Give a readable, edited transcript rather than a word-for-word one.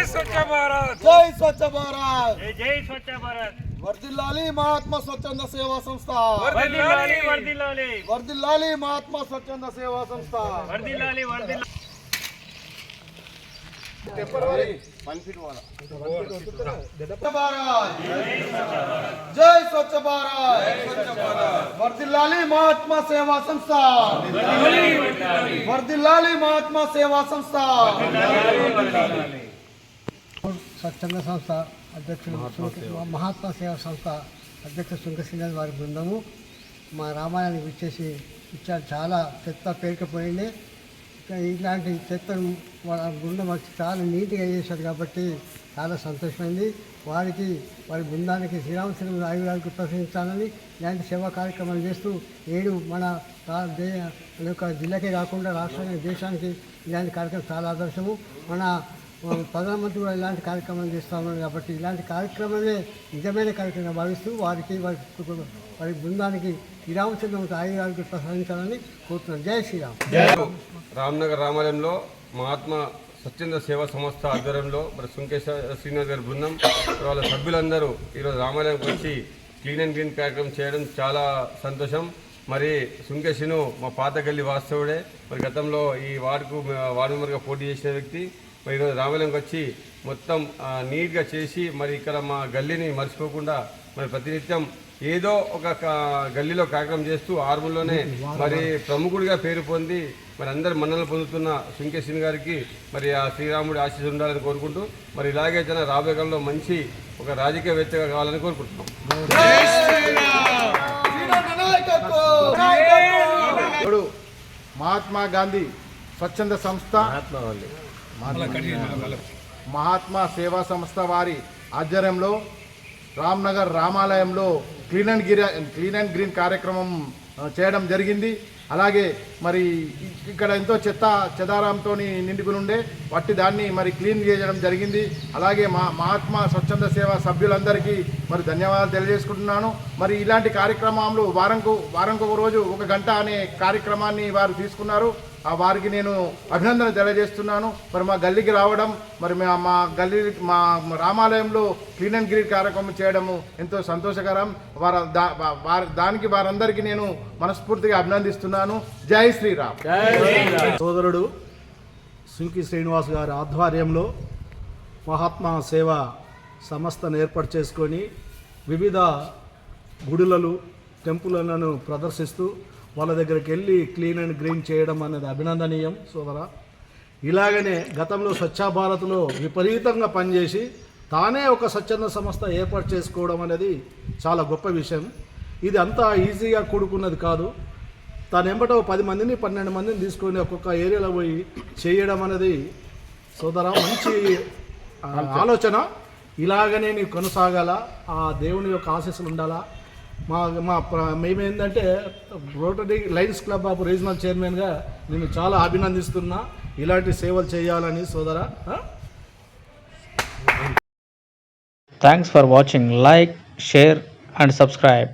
स्वच्छ भारत, जय स्वच्छ भारत, जय स्वच्छ भारत। वर्दिल्लाली महात्मा स्वच्छंद सेवा संस्था, वर्दिल्लाली वर्दिल्लाली वर्दिल्लाली महात्मा स्वच्छंद सेवा संस्था, वर्दिल्लाली वर्दिल्लाली। जय स्वच्छ भारत, वर्दिल्लाली महात्मा सेवा संस्था, वर्दिल्लाली महात्मा सेवा संस्था। స్వచ్ఛంద సంస్థ అధ్యక్షులు మహాత్మా సేవా సంస్థ అధ్యక్షుడు సుంకశ్రీనాథ్ వారి బృందము మా రామాయణానికి విచ్చేసి ఇచ్చారు. చాలా చెత్త పేరుకుపోయింది. ఇలాంటి చెత్తను వాళ్ళ బృందం వచ్చి చాలా నీట్గా చేశారు కాబట్టి చాలా సంతోషమైంది. వారికి వారి బృందానికి శ్రీరామచంద్ర ఆయుర్వేదానికి ప్రశ్నించాలని ఇలాంటి సేవా కార్యక్రమాలు చేస్తూ మన యొక్క జిల్లాకే కాకుండా రాష్ట్రానికి దేశానికి ఇలాంటి కార్యక్రమం చాలా ఆదర్శము. మన ప్రధానమంత్రి కూడా ఇలాంటి కార్యక్రమాలు చేస్తూ ఉన్నారు కాబట్టి ఇలాంటి కార్యక్రమాలే నిజమైన కార్యక్రమంగా భావిస్తూ వారి బృందానికి శ్రీరామచంద్ర ఆయుర్వేదానికి ప్రసాదించాలని కోరుతున్నాను. జై శ్రీరామ్. రామ్నగర్ రామాలయంలో మహాత్మా స్వచ్ఛంద సేవా సంస్థ ఆధ్వర్యంలో మరి శ్రీనివాస్ గారి బృందం వాళ్ళ సభ్యులందరూ ఈరోజు రామాలయంకి వచ్చి క్లీన్ అండ్ గ్రీన్ కార్యక్రమం చేయడం చాలా సంతోషం. మరి సుంకేశ్ను మా పాత గల్లి వాస్తవుడే. మరి గతంలో ఈ వార్డు మెంబర్గా పోటీ చేసిన వ్యక్తి. మరి ఈరోజు రామాలయంకి వచ్చి మొత్తం నీట్గా చేసి మరి ఇక్కడ మా గల్లీని మర్చిపోకుండా మరి ప్రతినిత్యం ఏదో ఒక గల్లీలో కార్యక్రమం చేస్తూ ఆర్మూర్లోనే మరి ప్రముఖుడిగా పేరు పొంది మరి అందరి మన్ననలు పొందుతున్న సుంకేశ్వరి గారికి మరి ఆ శ్రీరాముడి ఆశీస్సు ఉండాలని కోరుకుంటూ మరి ఇలాగే తన రాబోయే కాలంలో మంచి ఒక రాజకీయవేత్తగా కావాలని కోరుకుంటున్నాం. మహాత్మా గాంధీ స్వచ్ఛంద సంస్థ మహాత్మా సేవా సంస్థ వారి ఆధ్వర్యంలో రామ్నగర్ రామాలయంలో క్లీన్ అండ్ గ్రీన్ కార్యక్రమం చేయడం జరిగింది. అలాగే మరి ఇక్కడ ఎంతో చెదారంతో నిండుకుని ఉండే వట్టి దాన్ని మరి క్లీన్ చేయడం జరిగింది. అలాగే మహాత్మా స్వచ్ఛంద సేవ సభ్యులందరికీ మరి ధన్యవాదాలు తెలియజేసుకుంటున్నాను. మరి ఇలాంటి కార్యక్రమాలు వారంకొక రోజు 1 గంట అనే కార్యక్రమాన్ని వారు తీసుకున్నారు. వారికి నేను అభినందన తెలియజేస్తున్నాను. మరి మా గల్లీకి రావడం, మరి మా రామాలయంలో క్లీన్ అండ్ గ్రీన్ కార్యక్రమం చేయడము ఎంతో సంతోషకరం. దానికి వారందరికీ నేను మనస్ఫూర్తిగా అభినందిస్తున్నాను. జై శ్రీరామ్. సోదరుడు సుంకి శ్రీనివాస్ గారి ఆధ్వర్యంలో మహాత్మా సేవ సంస్థను ఏర్పాటు చేసుకొని వివిధ గుడులను టెంపుల్లను ప్రదర్శిస్తూ వాళ్ళ దగ్గరికి వెళ్ళి క్లీన్ అండ్ గ్రీన్ చేయడం అనేది అభినందనీయం సోదర. ఇలాగనే గతంలో స్వచ్ఛ భారత్లో విపరీతంగా పనిచేసి తానే ఒక స్వచ్ఛంద సంస్థ ఏర్పాటు చేసుకోవడం అనేది చాలా గొప్ప విషయం. ఇది అంతా ఈజీగా కూడుకున్నది కాదు. తను ఎంబటో 10 మందిని 12 మందిని తీసుకొని ఒక్కొక్క ఏరియాలో పోయి చేయడం అనేది సోదర మంచి ఆలోచన. ఇలాగనే నీకు కొనసాగాల, ఆ దేవుని యొక్క ఆశీస్సులు ఉండాలా. మేమేంటంటే rotary Lions club of regional చైర్మన్గా నేను చాలా అభినందిస్తున్నా. ఇలాంటి సేవలు చేయాలని సోదర. Thanks for watching. Like, share and subscribe.